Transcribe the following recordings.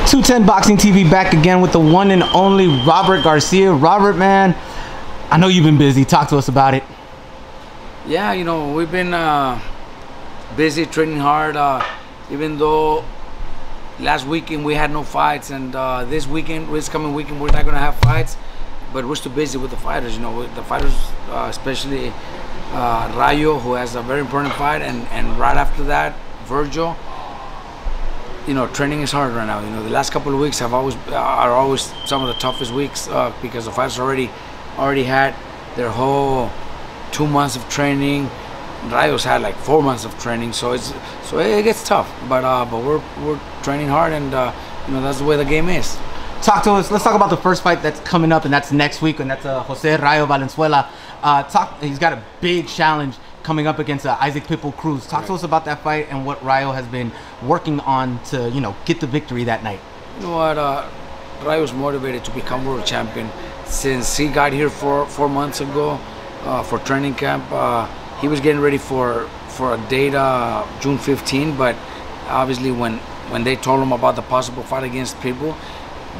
210 Boxing TV back again with the one and only Robert Garcia. Robert, man, I know you've been busy. Talk to us about it. Yeah, you know, we've been busy training hard, even though last weekend we had no fights, and this coming weekend, we're not going to have fights, but we're still busy with the fighters. You know, with the fighters, especially Rayo, who has a very important fight, and right after that, Virgil. You know, training is hard right now. You know, the last couple of weeks are always some of the toughest weeks because the fighters already had their whole 2 months of training. Rayo's had like 4 months of training, so it gets tough. But we're training hard, and you know, that's the way the game is. Talk to us. Let's talk about the first fight that's coming up, and that's next week, and that's Jose Rayo Valenzuela. He's got a big challenge coming up against Isaac Pitbull Cruz. Talk to us about that fight and what Rayo has been working on to, you know, get the victory that night. You know what? Rayo's motivated to become world champion since he got here 4 months ago for training camp. He was getting ready for a date June 15, but obviously when they told him about the possible fight against Pitbull,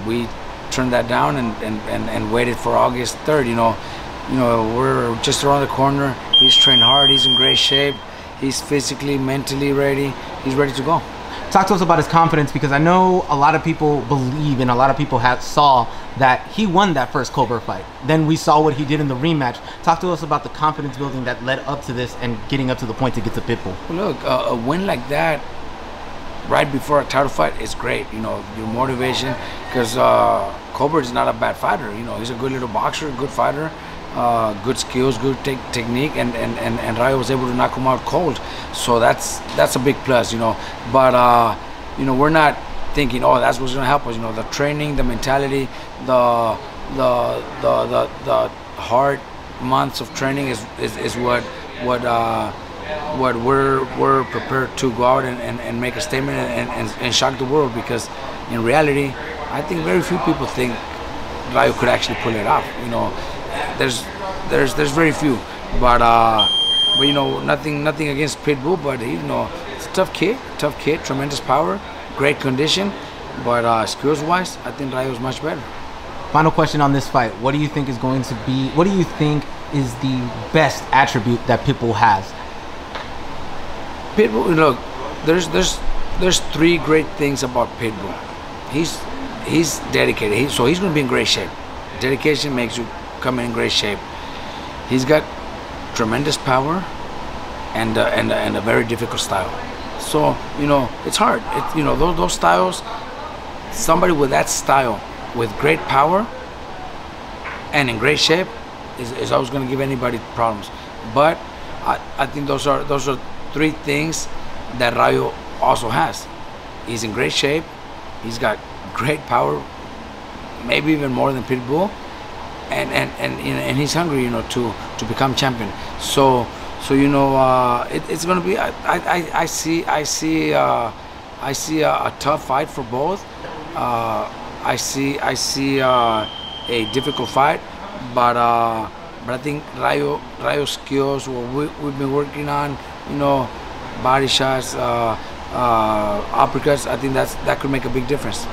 we turned that down and waited for August 3rd. You know, we're just around the corner. He's trained hard. He's in great shape. He's physically, mentally ready. He's ready to go. Talk to us about his confidence, because I know a lot of people believe and a lot of people saw that he won that first Cobra fight. Then we saw what he did in the rematch. Talk to us about the confidence building that led up to this and getting up to the point to get to Pitbull. Well, look, a win like that right before a title fight is great. You know, your motivation, because Cobra is not a bad fighter. You know, he's a good little boxer, good fighter. Good skills, good technique, and Rayo was able to knock him out cold. So that's a big plus, you know. But you know, we're not thinking, oh, that's what's gonna help us. You know, the training, the mentality, the hard months of training is what we're prepared to go out and make a statement and shock the world, because in reality, I think very few people think Rayo could actually pull it off. You know, there's very few, but you know, nothing against Pitbull, but you know, it's a tough kid, tremendous power, great condition, but skills wise, I think Rayo is much better. Final question on this fight: what do you think is going to be? What do you think is the best attribute that Pitbull has? Pitbull, look, there's 3 great things about Pitbull. He's dedicated, so he's going to be in great shape. Dedication makes you come in great shape. He's got tremendous power and a very difficult style. So you know, it's hard. You know, those styles. Somebody with that style, with great power and in great shape, is always going to give anybody problems. But I think those are 3 things that Rayo also has. He's in great shape. He's got great power, maybe even more than Pitbull. And he's hungry, you know, to become champion. So you know, it's gonna be. I see a tough fight for both. I see a difficult fight, but I think Rayo skills, what we've been working on, you know, body shots, uppercuts. I think that could make a big difference.